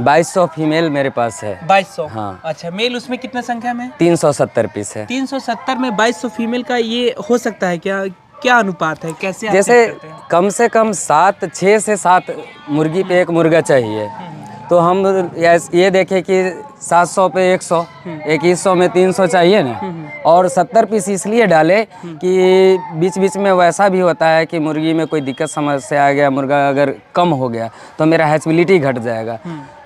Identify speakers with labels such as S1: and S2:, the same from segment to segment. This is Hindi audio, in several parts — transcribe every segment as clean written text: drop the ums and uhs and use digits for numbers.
S1: 2200 फीमेल मेरे पास है।
S2: 2200।
S1: हाँ।
S2: अच्छा, मेल उसमें कितना संख्या में?
S1: 370 पीस है।
S2: 370 में 2200 फीमेल का ये हो सकता है क्या? क्या अनुपात है, कैसे आप
S1: जैसे
S2: सेट करते हैं?
S1: कम से कम 6 से 7 मुर्गी पे एक मुर्गा चाहिए, तो हम ये देखें कि 700 पे 100, 2100 में 300 चाहिए ना। और 70 पीस इसलिए डाले कि बीच बीच में वैसा भी होता है कि मुर्गी में कोई दिक्कत समस्या आ गया, मुर्गा अगर कम हो गया तो मेरा हैचबिलिटी घट जाएगा,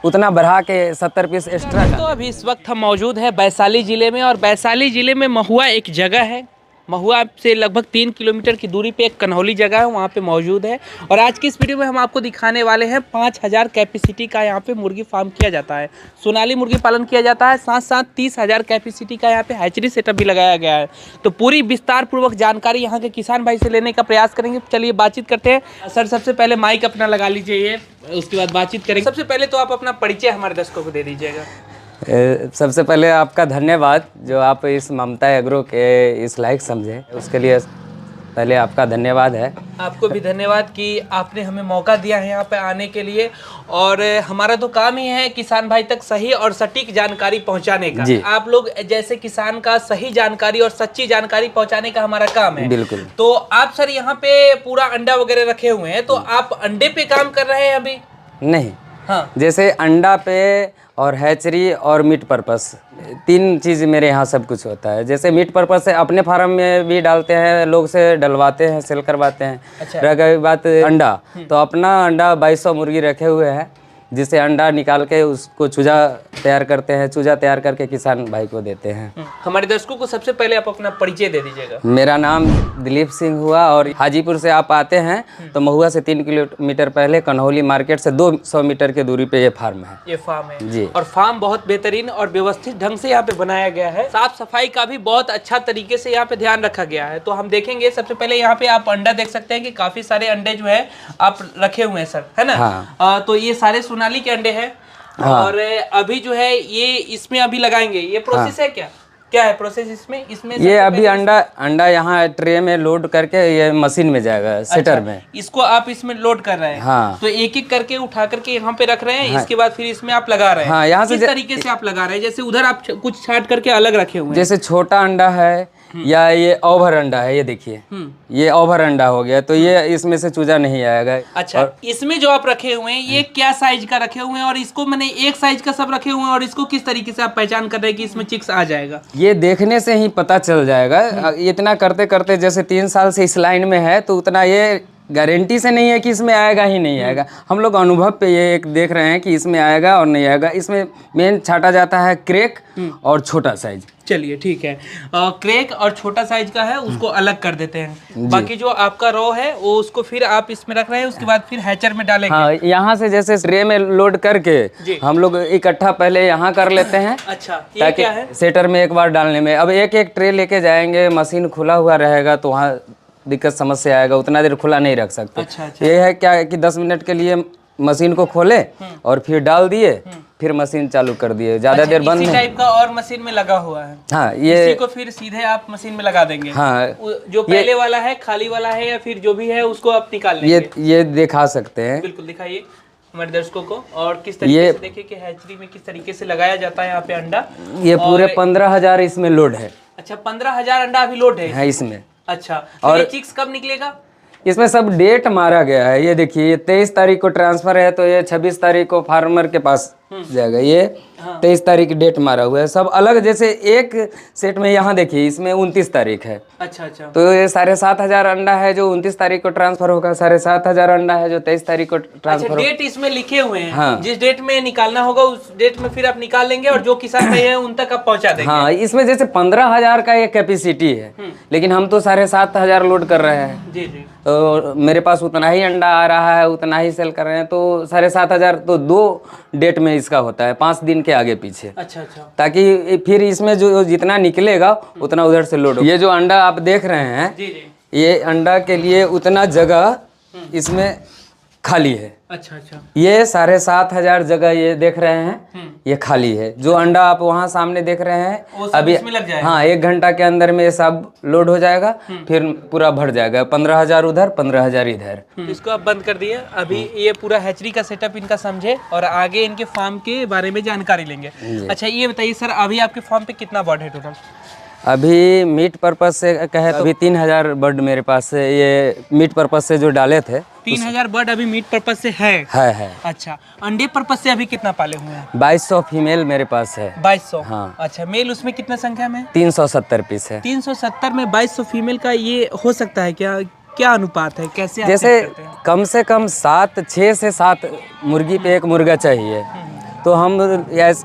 S1: उतना बढ़ा के 70 पीस एक्स्ट्रा।
S2: तो अभी इस वक्त हम मौजूद है वैशाली ज़िले में, और वैशाली ज़िले में महुआ एक जगह है। महुआ से लगभग 3 किलोमीटर की दूरी पे एक कन्हौली जगह है, वहाँ पे मौजूद है। और आज की इस वीडियो में हम आपको दिखाने वाले हैं 5000 कैपेसिटी का यहाँ पे मुर्गी फार्म किया जाता है, सोनाली मुर्गी पालन किया जाता है। साथ साथ 30,000 कैपेसिटी का यहाँ पे हैचरी सेटअप भी लगाया गया है। तो पूरी विस्तार पूर्वक जानकारी यहाँ के किसान भाई से लेने का प्रयास करेंगे। चलिए बातचीत करते हैं। सर, सबसे पहले माइक अपना लगा लीजिए, उसके बाद बातचीत करेंगे। सबसे पहले तो आप अपना परिचय हमारे दर्शकों को दे दीजिएगा।
S1: सबसे पहले आपका धन्यवाद, जो आप इस ममता एग्रो के इस लायक समझे, उसके लिए पहले आपका धन्यवाद है।
S2: आपको भी धन्यवाद कि आपने हमें मौका दिया है यहाँ पे आने के लिए। और हमारा तो काम ही है किसान भाई तक सही और सटीक जानकारी पहुँचाने का। आप लोग जैसे किसान का सही जानकारी और सच्ची जानकारी पहुँचाने का हमारा काम है।
S1: बिल्कुल।
S2: तो आप सर यहाँ पे पूरा अंडा वगैरह रखे हुए हैं, तो आप अंडे पे काम कर रहे हैं अभी?
S1: नहीं,
S2: हाँ।
S1: जैसे अंडा पे और हैचरी और मीट पर्पस, 3 चीज़ मेरे यहाँ सब कुछ होता है। जैसे मीट पर्पस से अपने फार्म में भी डालते हैं, लोग से डलवाते हैं, सेल करवाते हैं।
S2: अच्छा।
S1: रह गई बात अंडा, तो अपना अंडा 2200 मुर्गी रखे हुए हैं, जिससे अंडा निकाल के उसको चूजा तैयार करते हैं, चूजा तैयार करके किसान भाई को देते हैं।
S2: हमारे दर्शकों को सबसे पहले आप अपना परिचय दे दीजिएगा।
S1: मेरा नाम दिलीप सिंह हुआ, और हाजीपुर से आप आते हैं तो महुआ से 3 किलोमीटर पहले कन्हौली मार्केट से 200 मीटर की दूरी पे ये फार्म है।
S2: ये फार्म है
S1: जी।
S2: और फार्म बहुत बेहतरीन और व्यवस्थित ढंग से यहाँ पे बनाया गया है। साफ सफाई का भी बहुत अच्छा तरीके से यहाँ पे ध्यान रखा गया है। तो हम देखेंगे, सबसे पहले यहाँ पे आप अंडा देख सकते हैं कि काफी सारे अंडे जो है आप रखे हुए हैं सर, है ना?
S1: हाँ।
S2: तो ये सारे सोनाली के अंडे हैं। हाँ। और अभी जो है ये इसमें अभी लगाएंगे, ये प्रोसेस है क्या? क्या है प्रोसेस इसमें
S1: ये अभी अंडा यहाँ ट्रे में लोड करके ये मशीन में जाएगा, सेटर में।
S2: इसको आप इसमें लोड कर रहे हैं?
S1: हाँ।
S2: तो एक एक करके उठा करके यहाँ पे रख रहे हैं। हाँ। इसके बाद फिर इसमें आप लगा रहे हैं।
S1: हाँ, यहाँ से
S2: किस तरीके से आप लगा रहे हैं? जैसे उधर आप कुछ छाट करके अलग रखे हुए हैं।
S1: जैसे छोटा अंडा है या ये ओवर अंडा है, ये देखिए, ये ओवर अंडा हो गया, तो ये इसमें से चूजा नहीं आएगा।
S2: अच्छा, इसमें जो आप रखे हुए हैं ये क्या साइज का रखे हुए हैं, और इसको मैंने एक साइज का सब रखे हुए हैं, और इसको किस तरीके से आप पहचान कर रहे हैं कि इसमें चिक्स आ जाएगा?
S1: ये देखने से ही पता चल जाएगा। इतना करते करते जैसे 3 साल से इस लाइन में है, तो उतना ये गारंटी से नहीं है कि इसमें आएगा ही नहीं आएगा। हम लोग अनुभव पे ये एक देख रहे हैं कि इसमें आएगा और नहीं आएगा। इसमें मेन छाटा जाता है क्रेक और छोटा साइज।
S2: चलिए ठीक है, क्रेक और छोटा साइज का है, उसको अलग कर देते हैं। बाकी जो आपका रो है वो उसको फिर आप इसमें रख रहे हैं, उसके बाद फिर हैचर में डालेंगे।
S1: हाँ, यहाँ से जैसे ट्रे में लोड करके हम लोग इकट्ठा पहले यहाँ कर लेते हैं।
S2: अच्छा, ये क्या है?
S1: सेटर में एक बार डालने में, अब एक एक ट्रे लेके जाएंगे, मशीन खुला हुआ रहेगा तो वहाँ दिक्कत समस्या आएगा, उतना देर खुला नहीं रख सकते।
S2: अच्छा।
S1: ये है क्या कि 10 मिनट के लिए मशीन को खोले और फिर डाल दिए, फिर मशीन चालू कर दिए, ज्यादा देर बंद
S2: इसी टाइप का और मशीन में लगा हुआ है।
S1: हाँ, ये
S2: इसी को फिर सीधे आप मशीन में लगा देंगे।
S1: हाँ,
S2: जो पहले वाला है खाली वाला है, या फिर जो भी है उसको आप निकाल लेंगे?
S1: ये दिखा सकते हैं।
S2: बिल्कुल दिखाइए हमारे दर्शकों को। और किस तरीके से देखिए कि हैचरी में किस तरीके से लगाया जाता है यहाँ पे अंडा। ये
S1: पूरे 15,000 इसमें लोड है।
S2: अच्छा, 15,000 अंडा अभी लोड है
S1: इसमें।
S2: अच्छा, और ये चिक्स कब निकलेगा?
S1: इसमें सब डेट मारा गया है। ये देखिए, ये 23 तारीख को ट्रांसफर है, तो ये 26 तारीख को फार्मर के पास जाएगा। ये 23 तारीख डेट मारा हुआ है, सब अलग। जैसे एक सेट में यहाँ देखिए, इसमें 29 तारीख है।
S2: अच्छा।
S1: तो ये 7,500 अंडा है जो 29 तारीख को ट्रांसफर होगा, 7,500 अंडा है जो 23 तारीख को ट्रांसफर होगा।
S2: डेट इसमें लिखे हुए हैं।
S1: हाँ।
S2: जिस डेट में निकालना होगा उस डेट में फिर आप निकाल लेंगे, और जो किसान भाई है उन तक आप पहुंचा देंगे।
S1: हाँ, इसमें जैसे 15,000 का ये कैपेसिटी है, लेकिन हम तो 7,500 लोड कर रहे हैं।
S2: जी।
S1: तो मेरे पास उतना ही अंडा आ रहा है, उतना ही सेल कर रहे हैं, तो 7,500 तो 2 डेट में इसका होता है, 5 दिन के आगे पीछे।
S2: अच्छा।
S1: ताकि फिर इसमें जो जितना निकलेगा उतना उधर से लोड हो। ये जो अंडा आप देख रहे हैं, ये अंडा के लिए उतना जगह इसमें खाली है।
S2: अच्छा अच्छा।
S1: ये 7,500 जगह ये देख रहे हैं, ये खाली है। जो अंडा आप वहाँ सामने देख रहे
S2: वो
S1: हैं
S2: सब
S1: अभी,
S2: इसमें लग जाएगा?
S1: हाँ 1 घंटा के अंदर में ये सब लोड हो जाएगा, फिर पूरा भर जाएगा। 15,000 उधर, 15,000 इधर।
S2: तो इसको आप बंद कर दिए। अभी ये पूरा हैचरी का सेटअप इनका समझे और आगे इनके फार्म के बारे में जानकारी लेंगे। अच्छा ये बताइए सर, अभी आपके फार्म पे कितना बर्ड है टोटल?
S1: अभी मीट पर्पज से कहे तो अभी 3,000 बर्ड मेरे पास है, ये मीट पर्पज से जो डाले थे।
S2: 3,000 बर्ड अभी मीट पर्पज से है?
S1: है।
S2: अच्छा, अंडे पर्पज से अभी कितना पाले हुए हैं?
S1: 2200 फीमेल मेरे पास है।
S2: 2200?
S1: हाँ।
S2: अच्छा, मेल उसमें कितना संख्या में?
S1: 370 पीस है।
S2: 370 में 2200 फीमेल का ये हो सकता है क्या? क्या अनुपात है, कैसे आप
S1: जैसे
S2: सेट करते हैं?
S1: कम से कम 6 से 7 मुर्गी पे एक मुर्गा चाहिए। तो हम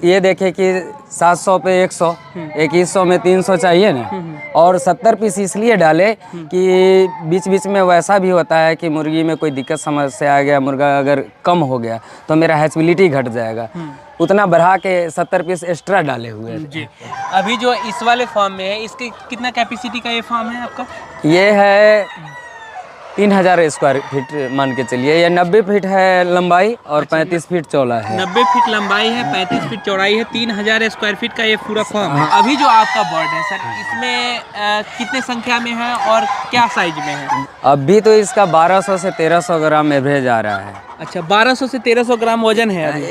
S1: ये देखें कि 700 पे 100, 2100 में 300 चाहिए ना। और 70 पीस इसलिए डाले कि बीच बीच में वैसा भी होता है कि मुर्गी में कोई दिक्कत समस्या आ गया, मुर्गा अगर कम हो गया तो मेरा हैचबिलिटी घट जाएगा। उतना बढ़ा के 70 पीस एक्स्ट्रा डाले हुए हैं।
S2: जी। अभी जो इस वाले फार्म में है, इसकी कितना कैपेसिटी का ये फार्म है आपका?
S1: ये है 3,000 स्क्वायर फीट मान के चलिए। ये 90 फीट है लंबाई और 35 फीट चौड़ा है।
S2: 90 फीट लंबाई है, 35 फीट चौड़ाई है, 3,000 स्क्वायर फीट का ये पूरा फार्म है। अभी जो आपका बर्ड है सर, इसमें कितने संख्या में है और क्या साइज में है?
S1: अभी तो इसका 1200 से 1300 ग्राम एवरेज आ रहा है।
S2: अच्छा, 1200 से 1300 ग्राम वजन है अभी?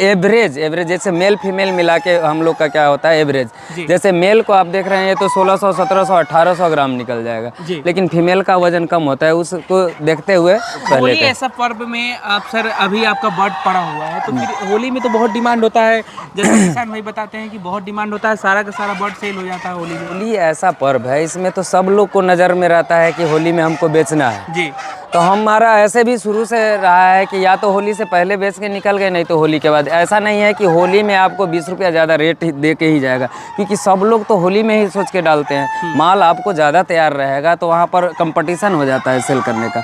S1: एवरेज जैसे मेल फीमेल मिला के हम लोग का क्या होता है एवरेज। जैसे मेल को आप देख रहे हैं ये तो 1600, 1700, 1800 ग्राम निकल जाएगा, लेकिन फीमेल का वजन कम होता है। उसको देखते हुए
S2: होली ऐसा पर्व में आप सर, अभी आपका बर्ड पड़ा हुआ है तो फिर होली में तो बहुत डिमांड होता है, जैसे किसान भाई बताते हैं कि बहुत डिमांड होता है, सारा का सारा बर्ड सेल हो जाता है होली में।
S1: होली ऐसा पर्व है, इसमें तो सब लोग को नज़र में रहता है कि होली में हमको बेचना है
S2: जी।
S1: तो हमारा ऐसे भी शुरू से रहा है कि या तो होली से पहले बेच के निकल गए, नहीं तो होली के बाद। ऐसा नहीं है कि होली में आपको 20 रुपया ज़्यादा रेट दे के ही जाएगा, क्योंकि सब लोग तो होली में ही सोच के डालते हैं। माल आपको ज़्यादा तैयार रहेगा तो वहाँ पर कंपटीशन हो जाता है सेल करने का।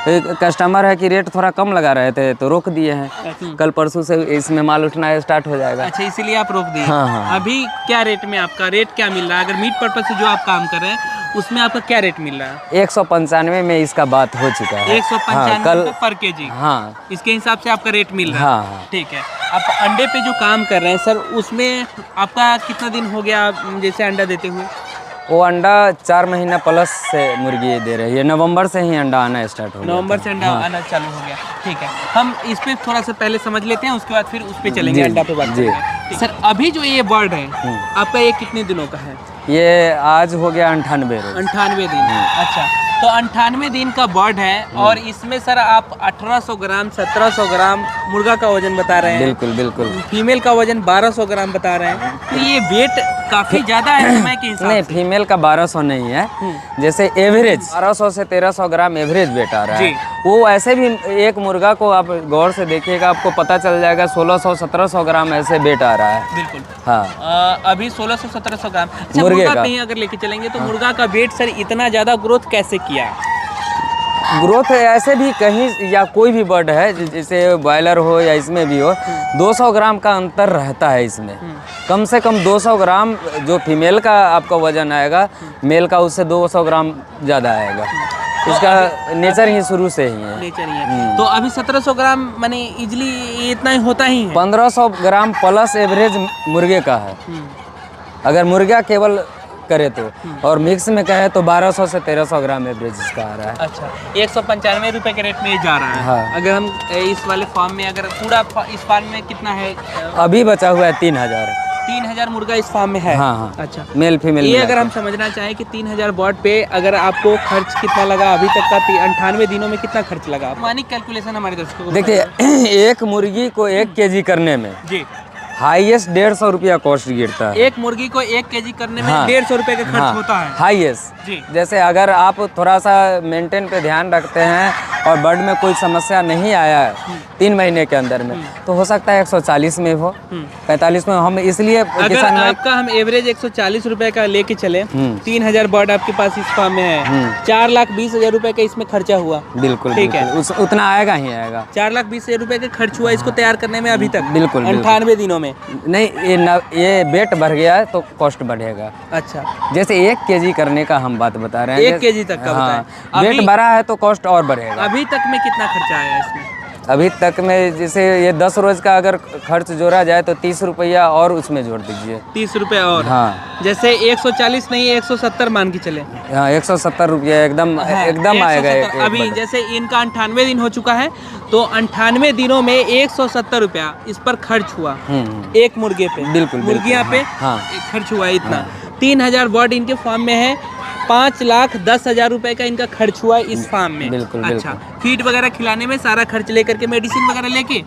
S1: तो कस्टमर है कि रेट थोड़ा कम लगा रहे थे तो रोक दिए हैं, कल परसों से इसमें माल उठना स्टार्ट हो जाएगा।
S2: अच्छा, इसीलिए आप रोक दिए।
S1: हाँ।
S2: अभी क्या रेट में आपका रेट क्या मिल रहा है? अगर मीट पर्पज से जो आप काम कर रहे हैं उसमें आपका क्या रेट मिल रहा है?
S1: 195 में इसका बात हो चुका है।
S2: 195
S1: कल
S2: पर केजी?
S1: हाँ,
S2: इसके हिसाब से आपका रेट मिल रहा है।
S1: हाँ।
S2: ठीक है। आप अंडे पे जो काम कर रहे हैं सर, उसमें आपका कितना दिन हो गया जैसे अंडा देते हुए?
S1: वो अंडा 4 महीना प्लस से मुर्गी दे रही है। नवंबर से ही अंडा आना स्टार्ट हो गया।
S2: नवंबर से अंडा आना चालू हो गया। ठीक है, हम इस पे थोड़ा सा पहले समझ लेते हैं, उसके बाद फिर उस पे चलेंगे, अंडा पे बात करेंगे। सर अभी जो ये बर्ड है आपका, ये कितने दिनों का है?
S1: ये आज हो गया 98 रोज।
S2: 98 दिन। अच्छा, तो 98 दिन का बर्ड है और इसमें सर आप 1800 ग्राम 1700 ग्राम मुर्गा का वजन बता रहे हैं।
S1: बिल्कुल बिल्कुल।
S2: फीमेल का वजन 1200 ग्राम बता रहे हैं, तो ये वेट काफी ज्यादा है समय के हिसाब
S1: नहीं,
S2: से।
S1: फीमेल का 1200 नहीं है, जैसे एवरेज 1200 से 1300 ग्राम एवरेज वेट आ रहा है। वो ऐसे भी एक मुर्गा को आप गौर से देखिएगा, आपको पता चल जाएगा 1600-1700 ग्राम ऐसे वेट आ रहा है।
S2: बिल्कुल।
S1: हाँ,
S2: अभी 1600-1700 ग्राम। अच्छा,
S1: मुर्गे
S2: मुर्गा
S1: का
S2: कहीं अगर लेके चलेंगे तो मुर्गा का वेट सर इतना ज्यादा ग्रोथ कैसे किया?
S1: ग्रोथ ऐसे भी कहीं या कोई भी बर्ड है, जैसे बॉयलर हो या इसमें भी हो, 200 ग्राम का अंतर रहता है इसमें। कम से कम 200 ग्राम जो फीमेल का आपका वजन आएगा, मेल का उससे 200 ग्राम ज़्यादा आएगा। इसका नेचर ही शुरू से ही है।
S2: नेचर ही है। तो अभी 1700 ग्राम माने इजली इतना ही होता ही है।
S1: 1500 ग्राम प्लस एवरेज मुर्गे का है, अगर मुर्गा केवल करे तो। और मिक्स में कहे तो 1200 से 1300 ग्राम एवरेज इसका आ रहा है।
S2: अच्छा, 195 रुपए के रेट में ये जा रहा है।
S1: हाँ।
S2: अगर हम इस वाले फार्म में, अगर पूरा इस फार्म में कितना है?
S1: अभी बचा हुआ है 3000।
S2: 3000 मुर्गा इस फार्म में है।
S1: हाँ।
S2: अच्छा,
S1: मेल फीमेल
S2: ये अगर हम समझना चाहें कि 3000 बर्ड पे अगर आपको खर्च कितना लगा अभी तक का, 98 दिनों में कितना खर्च लगा? मानिक कैलकुलेशन हमारे दर्शकों को
S1: देखिए, एक मुर्गी को 1 केजी करने में
S2: जी
S1: हाईएस्ट 150 रुपया कॉस्ट गिरता है।
S2: एक मुर्गी को 1 केजी करने में
S1: हाँ।
S2: 150 रुपए का खर्च होता है
S1: हाईएस्ट।
S2: जी।
S1: जैसे अगर आप थोड़ा सा मेंटेन पे ध्यान रखते हैं और बर्ड में कोई समस्या नहीं आया 3 महीने के अंदर में, तो हो सकता है 140 में हो, 45 में। हम इसलिए
S2: अगर आपका हम एवरेज 140 रुपए का लेके चले, 3000 बर्ड आपके पास इस फार्म में है, 4,20,000 रुपए का इसमें खर्चा हुआ।
S1: बिल्कुल
S2: ठीक है,
S1: उतना आएगा ही आएगा।
S2: 4,20,000 रुपए का खर्च हुआ इसको तैयार करने में अभी तक।
S1: बिल्कुल
S2: 98 दिनों में।
S1: नहीं, ये वेट बढ़ गया है तो कॉस्ट बढ़ेगा।
S2: अच्छा,
S1: जैसे 1 केजी करने का हम बात बता रहे हैं,
S2: 1 केजी तक का
S1: हाँ,
S2: बताएं।
S1: वेट बढ़ा है तो कॉस्ट और बढ़ेगा।
S2: अभी तक में कितना खर्चा आया इसमें?
S1: अभी तक में जैसे ये 10 रोज का अगर खर्च जोड़ा जाए तो 30 रुपया और उसमें जोड़ दीजिए।
S2: 30 रुपये और?
S1: हाँ,
S2: जैसे 140 नहीं 170 मान के चले।
S1: हाँ 170 रुपया एकदम
S2: हाँ,
S1: एकदम आएगा
S2: 170। अभी
S1: बटन।
S2: जैसे इनका 98 दिन हो चुका है तो 98 दिनों में 170 रुपया इस पर खर्च हुआ एक मुर्गे पे।
S1: बिल्कुल
S2: मुर्गियाँ पे
S1: हाँ।
S2: खर्च हुआ इतना। 3000 बर्ड इनके फार्म में है, 5,10,000 रुपए का इनका खर्च हुआ इस फार्म में।
S1: बिल्कुल,
S2: अच्छा, फीड वगैरह खिलाने में सारा खर्च लेकर के, मेडिसिन वगैरह लेके,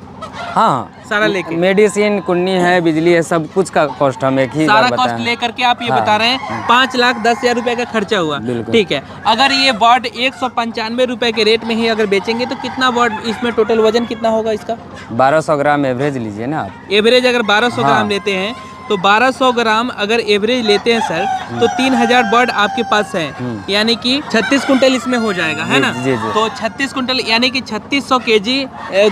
S1: हाँ
S2: सारा लेके,
S1: मेडिसिन, कुन्नी है, बिजली है, सब कुछ का कॉस्ट हम एक ही
S2: सारा
S1: बार
S2: कॉस्ट
S1: बताएं।
S2: लेकर के आप ये
S1: हाँ,
S2: बता रहे हैं 5,10,000 रुपए का खर्चा हुआ।
S1: बिल्कुल।
S2: ठीक है, अगर ये बर्ड 195 रुपए के रेट में ही अगर बेचेंगे तो कितना बर्ड इसमें टोटल वजन कितना होगा इसका?
S1: 1200 ग्राम एवरेज लीजिए ना आप।
S2: एवरेज अगर 1200
S1: हाँ।
S2: ग्राम लेते हैं तो 1200 ग्राम अगर एवरेज लेते हैं सर तो 3000 बर्ड आपके पास है, यानी कि 36 कुंटल इसमें हो जाएगा, है ना?
S1: जी, जी।
S2: तो 36 कुंटल यानी कि 3600 केजी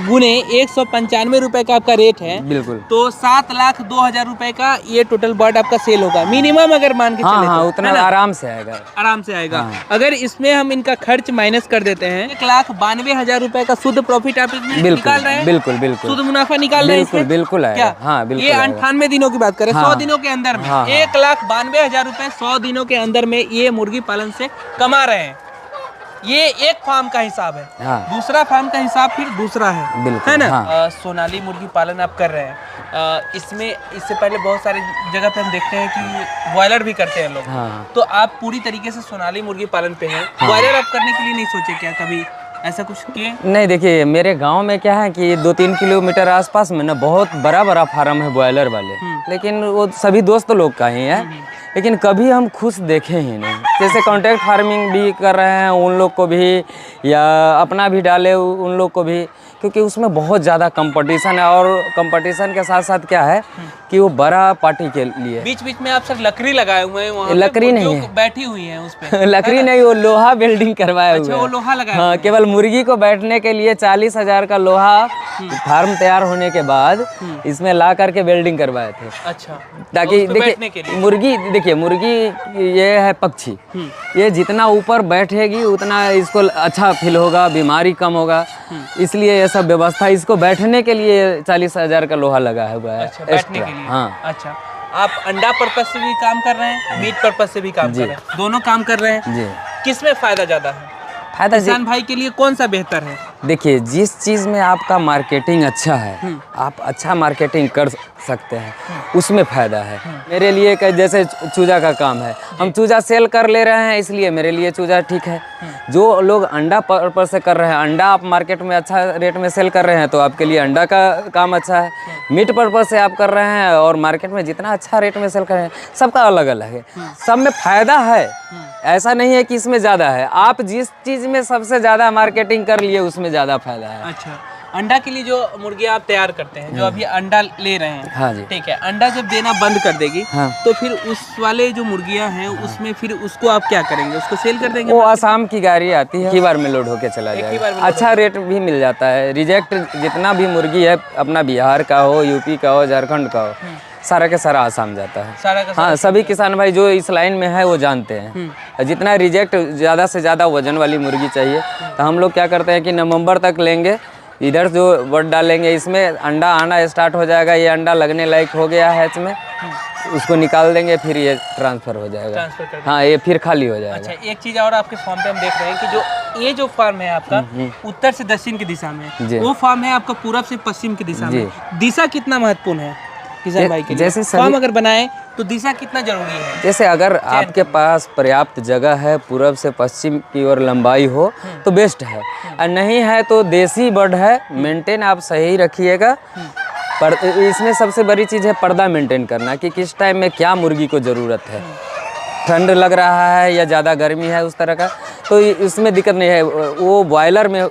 S2: गुने 195 रुपए का आपका रेट है।
S1: बिल्कुल।
S2: तो 7,02,000 रुपए का ये टोटल बर्ड आपका सेल होगा मिनिमम, अगर मान के
S1: हाँ
S2: चले
S1: हाँ
S2: तो,
S1: उतना
S2: है ना?
S1: आराम से आएगा।
S2: आराम से आएगा।
S1: हाँ।
S2: अगर इसमें हम इनका खर्च माइनस कर देते हैं 1,92,000 रुपए का शुद्ध प्रॉफिट आप इसमें निकाल रहे हैं।
S1: बिल्कुल बिल्कुल
S2: शुद्ध मुनाफा निकाल रहे हैं
S1: बिल्कुल,
S2: इसमें?
S1: बिल्कुल आएगा।
S2: क्या?
S1: हाँ, बिल्कुल
S2: ये
S1: आएगा।
S2: 98 दिनों की बात करें, 100
S1: हाँ।
S2: दिनों के अंदर में
S1: हाँ, हाँ।
S2: 1,92,000 रुपए 100 दिनों के अंदर में ये मुर्गी पालन से कमा रहे हैं। ये एक फार्म का हिसाब है।
S1: हाँ।
S2: दूसरा फार्म का हिसाब फिर दूसरा है,
S1: बिल्कुल,
S2: है ना?
S1: हाँ।
S2: सोनाली मुर्गी पालन आप कर रहे हैं, इसमें इससे पहले बहुत सारी जगह पे हम देखते हैं कि बॉयलर भी करते हैं लोग।
S1: हाँ।
S2: तो आप पूरी तरीके से सोनाली मुर्गी पालन पे हैं। बॉयलर आप करने के लिए नहीं सोचे क्या कभी, ऐसा कुछ किए?
S1: नहीं, देखिए मेरे गांव में क्या है कि 2-3 किलोमीटर आसपास में ना बहुत बड़ा बड़ा फार्म है बॉयलर वाले, लेकिन वो सभी दोस्त लोग का ही है, लेकिन कभी हम खुश देखे ही नहीं। जैसे कॉन्ट्रैक्ट फार्मिंग भी कर रहे हैं उन लोग को भी, या अपना भी डाले उन लोग को भी, क्योंकि उसमें बहुत ज़्यादा कंपटीशन है। और कंपटीशन के साथ साथ क्या है कि वो बड़ा पार्टी के लिए
S2: बीच बीच में आप सर लकड़ी लगाए हुए हैं, वहाँ
S1: लकड़ी नहीं है,
S2: बैठी हुई है उस पे।
S1: लकड़ी नहीं, वो लोहा बिल्डिंग करवाया
S2: अच्छा,
S1: हुआ
S2: वो
S1: है।
S2: लोहा लगाया
S1: हाँ, केवल मुर्गी को बैठने के लिए 40,000 का लोहा फार्म तैयार होने के बाद इसमें ला करके बिल्डिंग करवाए थे।
S2: अच्छा,
S1: ताकि
S2: तो बैठने के
S1: देखिए
S2: लिए।
S1: मुर्गी, देखिए मुर्गी ये है पक्षी, ये जितना ऊपर बैठेगी उतना इसको अच्छा फील होगा, बीमारी कम होगा, इसलिए ये सब व्यवस्था, इसको बैठने के लिए 40,000 का लोहा लगा हुआ है।
S2: अच्छा, बैठने के लिए।
S1: हाँ।
S2: अच्छा, आप अंडा पर्पस से भी काम कर रहे हैं, मीट पर्पस से भी काम कर रहे हैं, दोनों काम कर रहे हैं।
S1: जी।
S2: किसमें फायदा ज्यादा है?
S1: फायदा
S2: किसान भाई के लिए कौन सा बेहतर है?
S1: देखिए, जिस चीज़ में आपका मार्केटिंग अच्छा है, आप अच्छा मार्केटिंग कर सकते हैं, उसमें फ़ायदा है। मेरे लिए जैसे चूजा का काम है, हम चूजा सेल कर ले रहे हैं, इसलिए मेरे लिए चूजा ठीक है। जो लोग अंडा पर्पस से कर रहे हैं, अंडा आप मार्केट में अच्छा रेट में सेल कर रहे हैं, तो आपके लिए अंडा का काम अच्छा है। मीट पर्पस से आप कर रहे हैं और मार्केट में जितना अच्छा रेट में सेल कर रहे हैं, सबका अलग अलग है, सब में फ़ायदा है। ऐसा नहीं है कि इसमें ज़्यादा है, आप जिस चीज़ में सबसे ज़्यादा मार्केटिंग कर लिए उसमें ज़्यादा फायदा है।
S2: अच्छा, अंडा के लिए जो मुर्गियाँ आप तैयार करते हैं, जो अभी अंडा ले रहे हैं,
S1: हाँ जी।
S2: ठीक है, अंडा जब देना बंद कर देगी,
S1: हाँ।
S2: तो फिर उस वाले जो मुर्गियाँ हैं उसमें फिर उसको आप क्या करेंगे? उसको सेल कर देंगे?
S1: वो आसाम की गाड़ी आती है, एक ही बार में लोड होके चला
S2: एक ही
S1: जाएगा,
S2: बार में लोड
S1: अच्छा रेट भी मिल जाता है। रिजेक्ट जितना भी मुर्गी है, अपना बिहार का हो, यूपी का हो, झारखंड का हो, सारा के सारा आसाम जाता है।
S2: सारा का
S1: हाँ, सभी किसान भाई जो इस लाइन में है वो जानते हैं। जितना रिजेक्ट, ज़्यादा से ज़्यादा वजन वाली मुर्गी चाहिए, तो हम लोग क्या करते हैं कि नवंबर तक लेंगे, इधर जो बर्ड डालेंगे, इसमें अंडा आना स्टार्ट हो जाएगा, ये अंडा लगने लायक हो गया है इसमें, उसको निकाल देंगे, फिर ये ट्रांसफ़र हो जाएगा।
S2: ट्रांसफर कर
S1: हाँ, ये फिर खाली हो जाएगा।
S2: अच्छा, एक चीज और आपके फार्म पे हम देख रहे हैं कि जो ये जो फार्म है आपका उत्तर से दक्षिण की दिशा में,
S1: जी।
S2: वो फार्म है आपका पूरब से पश्चिम की दिशा में।
S1: जी।
S2: दिशा कितना महत्वपूर्ण है किसान भाई के लिए?
S1: जैसे सभी-
S2: फार्म अगर बनाए तो दिशा कितना जरूरी है?
S1: जैसे अगर आपके पास पर्याप्त जगह है, पूरब से पश्चिम की ओर लंबाई हो तो बेस्ट है, और नहीं है तो देसी बर्ड है, मेंटेन आप सही रखिएगा। पर इसमें सबसे बड़ी चीज़ है पर्दा मेंटेन करना, कि किस टाइम में क्या मुर्गी को ज़रूरत है, ठंड लग रहा है या ज़्यादा गर्मी है उस तरह का, तो इसमें दिक्कत नहीं है। वो बॉयलर में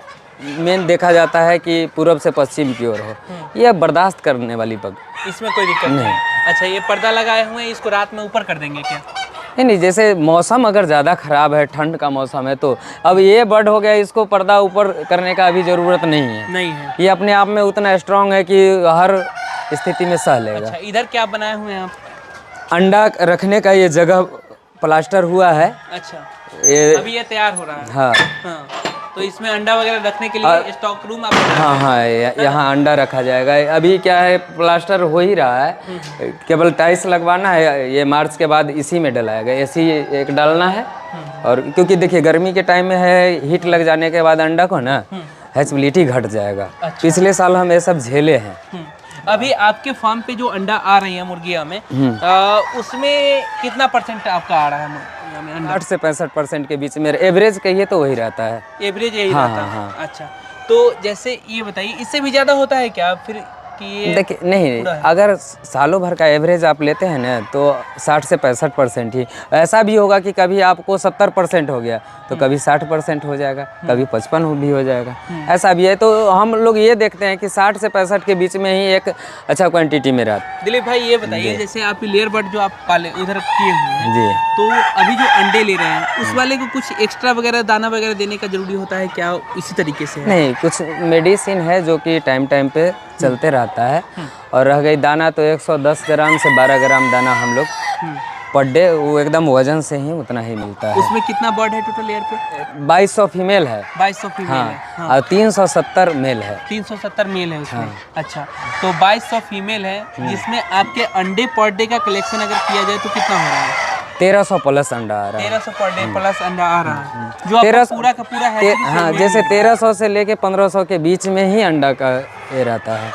S1: मेन देखा जाता है कि पूरब से पश्चिम की ओर हो, यह बर्दाश्त करने वाली पग।
S2: इसमें कोई दिक्कत नहीं। अच्छा, ये पर्दा लगाए हुए हैं, इसको रात में ऊपर कर देंगे क्या?
S1: नहीं, जैसे मौसम अगर ज़्यादा ख़राब है, ठंड का मौसम है, तो अब ये बर्ड हो गया, इसको पर्दा ऊपर करने का अभी ज़रूरत नहीं है।
S2: नहीं है।
S1: ये अपने आप में उतना स्ट्रांग है कि हर स्थिति में सह लेगा।
S2: अच्छा, इधर क्या बनाए हुए हैं आप?
S1: अंडा रखने का ये जगह प्लास्टर हुआ है।
S2: अच्छा,
S1: ये
S2: अभी ये तैयार हो रहा है।
S1: हाँ,
S2: हाँ, तो इसमें अंडा वगैरह रखने के लिए स्टॉक रूम आप
S1: हाँ हाँ, यहाँ अंडा रखा जाएगा। अभी क्या है, प्लास्टर हो ही रहा है, केवल टाइल्स लगवाना है। ये मार्च के बाद इसी में डलाएगा, ऐसी एक डालना है। और क्योंकि देखिए गर्मी के टाइम में है, हीट लग जाने के बाद अंडा को ना हैचबिलिटी घट जाएगा। पिछले साल हम ये सब झेले हैं।
S2: अभी आपके फार्म पे जो अंडा आ रही है मुर्गिया में, उसमें कितना % आपका आ रहा है मुर्गिया में अंडा?
S1: 60 से 65% के बीच में एवरेज कहिए तो वही रहता है।
S2: एवरेज यही
S1: हाँ,
S2: रहता है।
S1: हाँ, हाँ।
S2: अच्छा, तो जैसे ये बताइए, इससे भी ज़्यादा होता है क्या फिर कि ये
S1: देखिए नहीं, अगर सालों भर का एवरेज आप लेते हैं ना तो 60 से 65% ही। ऐसा भी होगा कि कभी आपको 70% हो गया तो कभी 60% हो जाएगा, कभी 55 भी हो जाएगा, ऐसा भी है। तो हम लोग ये देखते हैं कि 60 से 65 के बीच में ही एक अच्छा क्वांटिटी में रहता।
S2: दिलीप भाई ये बताइए, जैसे आप लेयर बर्ड जो आप पाले उधर किए हुए हैं
S1: जी,
S2: तो अभी जो अंडे ले रहे हैं उस वाले को कुछ एक्स्ट्रा वगैरह दाना वगैरह देने का जरूरी होता है क्या? इसी तरीके से है?
S1: नहीं, कुछ मेडिसिन है जो कि टाइम टाइम पे चलते रहता है। और रह गई दाना, तो 110 ग्राम से 12 ग्राम दाना हम लोग पर डे, वो एकदम वजन से ही उतना ही मिलता है।
S2: उसमें कितना बर्ड है टोटल लेयर पे?
S1: 2200 फीमेल है।
S2: 2200 फीमेल है।
S1: हाँ, और 370 मेल है।
S2: 370 मेल है उसमें। अच्छा, तो 2200 फीमेल है, जिसमें आपके अंडे पर डे का कलेक्शन अगर किया जाए तो कितना हो रहा है?
S1: 1300 प्लस अंडा आ रहा है। 1300
S2: पर डे प्लस अंडा आ रहा है, जो आपका पूरा का पूरा है।
S1: हाँ, जैसे 1300 से लेके 1500 के बीच में ही अंडा का ये रहता है,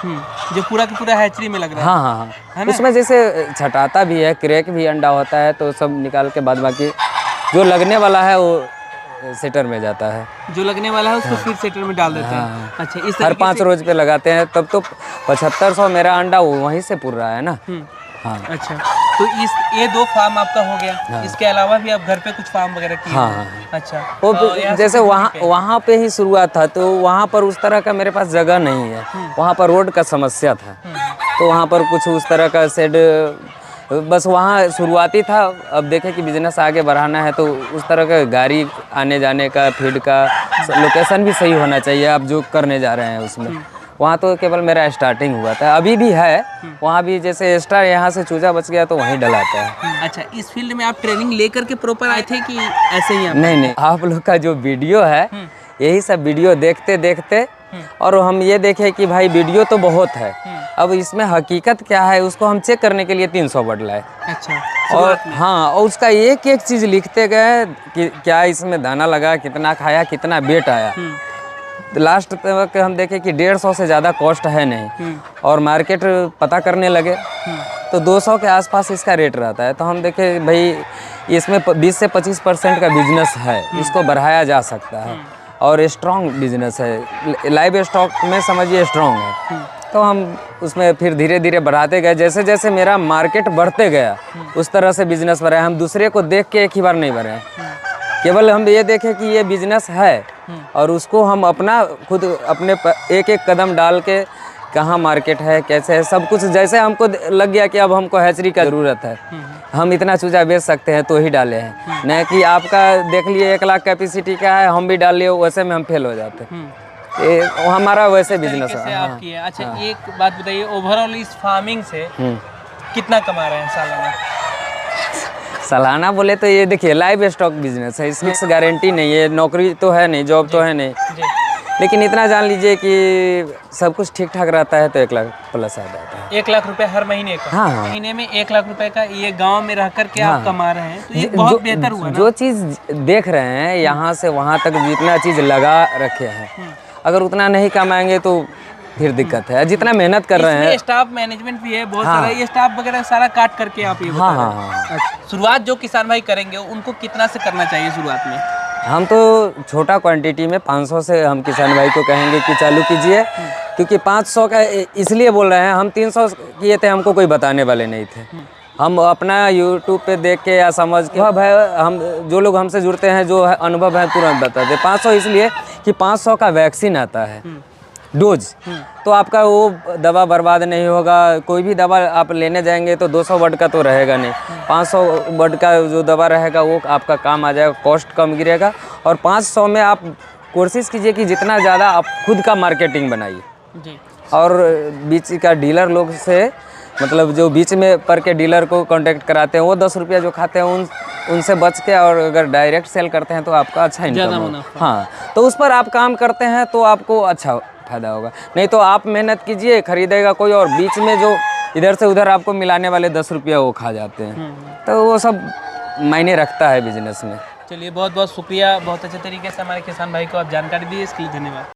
S2: जो पूरा का पूरा हैचरी में लग रहा है।
S1: हाँ हाँ हाँ, उसमें जैसे छटाता भी है, क्रैक भी अंडा होता है, तो सब निकाल के बाद बाकी जो लगने वाला है वो सेटर में जाता है।
S2: जो लगने वाला है उसको फिर सेटर में डाल देते हैं। अच्छा, इस
S1: हर 5 रोज पे लगाते हैं, तब तो 7500 मेरा अंडा वहीं से पुर रहा है ना। हाँ।
S2: अच्छा, तो ये 2 फार्म आपका हो गया। इसके अलावा भी आप घर पे कुछ फार्म वगैरह किए?
S1: हाँ।
S2: अच्छा,
S1: वो जैसे वहाँ पे ही शुरुआत था, तो वहाँ पर उस तरह का मेरे पास जगह नहीं है। वहाँ पर रोड का समस्या था, तो वहाँ पर कुछ उस तरह का शेड, बस वहाँ शुरुआती था। अब देखें कि बिजनेस आगे बढ़ाना है तो उस तरह का गाड़ी आने जाने का, फीड का लोकेशन भी सही होना चाहिए। आप जो करने जा रहे हैं उसमें, वहाँ तो केवल मेरा स्टार्टिंग हुआ था, अभी भी है। वहाँ भी जैसे एक्स्ट्रा यहाँ से चूजा बच गया तो वहीं डलाता है।
S2: अच्छा, इस फील्ड में आप ट्रेनिंग लेकर के प्रॉपर आए थे कि ऐसे ही?
S1: नहीं, आप लोग का जो वीडियो है, यही सब वीडियो देखते देखते और हम ये देखे कि भाई वीडियो तो बहुत है, अब इसमें हकीकत क्या है उसको हम चेक करने के लिए 300 वर्ड लाए।
S2: अच्छा,
S1: और हाँ, और उसका एक एक चीज़ लिखते गए कि क्या इसमें दाना लगा, कितना खाया, कितना वेट आया। लास्ट तक हम देखे कि 150 से ज़्यादा कॉस्ट है नहीं, और मार्केट पता करने लगे तो 200 के आसपास इसका रेट रहता है। तो हम देखे भाई इसमें 20 से 25% का बिजनेस है, इसको बढ़ाया जा सकता है और स्ट्रॉन्ग बिजनेस है। लाइव स्टॉक में समझिए स्ट्रॉन्ग है। तो हम उसमें फिर धीरे धीरे बढ़ाते गए। जैसे जैसे मेरा मार्केट बढ़ते गया उस तरह से बिजनेस बढ़ाया। हम दूसरे को देख के एक ही बार नहीं बढ़े, केवल हम ये देखें कि ये बिजनेस है और उसको हम अपना खुद अपने एक एक कदम डाल के कहाँ मार्केट है, कैसे है, सब कुछ जैसे हमको लग गया कि अब हमको हैचरी का ज़रूरत है, हम इतना चूजा बेच सकते हैं तो ही डाले हैं। नहीं कि आपका देख लिए 1 लाख कैपेसिटी का है, हम भी डाल लिए, वैसे में हम फेल हो जाते हैं। ये हमारा वैसे बिजनेस है।
S2: अच्छा, एक बात बताइए, ओवरऑल इस फार्मिंग से कितना कमा रहे हैं सालाना?
S1: सालाना बोले तो ये देखिए लाइव स्टॉक बिजनेस है, इसकी गारंटी नहीं है, नौकरी तो है नहीं, जॉब तो है नहीं, लेकिन इतना जान लीजिए कि सब कुछ ठीक ठाक रहता है तो 1 लाख प्लस आ जाता है।
S2: 1 लाख रुपए हर महीने का?
S1: हाँ।
S2: महीने में 1 लाख रुपए का ये गांव में रह करके आप कमा रहे हैं, तो ये बहुत बेहतर हुआ ना।
S1: जो चीज़ देख रहे हैं यहाँ से वहाँ तक जितना चीज़ लगा रखे हैं, अगर उतना नहीं कमाएंगे तो फिर दिक्कत है। जितना मेहनत कर रहे हैं,
S2: स्टाफ मैनेजमेंट भी है बहुत सारा, ये स्टाफ वगैरह सारा काट करके आप ये बता रहे हैं। अच्छा, शुरुआत जो किसान भाई करेंगे उनको कितना से करना चाहिए शुरुआत में?
S1: हम तो छोटा क्वांटिटी में 500 से हम किसान भाई को कहेंगे कि चालू कीजिए, क्योंकि 500 का इसलिए बोल रहे हैं, हम 300 किए थे, हमको कोई बताने वाले नहीं थे। हम अपना यूट्यूब पे देख के या समझ के हम जो लोग हमसे जुड़ते हैं, जो है अनुभव है, तुरंत बताते। 500 इसलिए कि 500 का वैक्सीन आता है, डोज, तो आपका वो दवा बर्बाद नहीं होगा। कोई भी दवा आप लेने जाएंगे तो 200 वर्ड का तो रहेगा नहीं, 500 वर्ड का जो दवा रहेगा वो आपका काम आ जाएगा, कॉस्ट कम गिरेगा। और 500 में आप कोशिश कीजिए कि जितना ज़्यादा आप खुद का मार्केटिंग बनाइए। और बीच का डीलर लोग से, मतलब जो बीच में पर के डीलर को कांटेक्ट कराते हैं, वो 10 रुपया जो खाते हैं उनसे बच के और अगर डायरेक्ट सेल करते हैं तो आपका अच्छा इनकम
S2: ज़्यादा
S1: होगा।
S2: मुनाफा।
S1: हाँ, तो उस पर आप काम करते हैं तो आपको अच्छा फायदा होगा। नहीं तो आप मेहनत कीजिए, खरीदेगा कोई और बीच में जो इधर से उधर आपको मिलाने वाले 10 रुपया वो खा जाते हैं, तो वो सब मायने रखता है बिजनेस में।
S2: चलिए बहुत बहुत शुक्रिया, बहुत अच्छे तरीके से हमारे किसान भाई को आप जानकारी दी, इसके लिए धन्यवाद।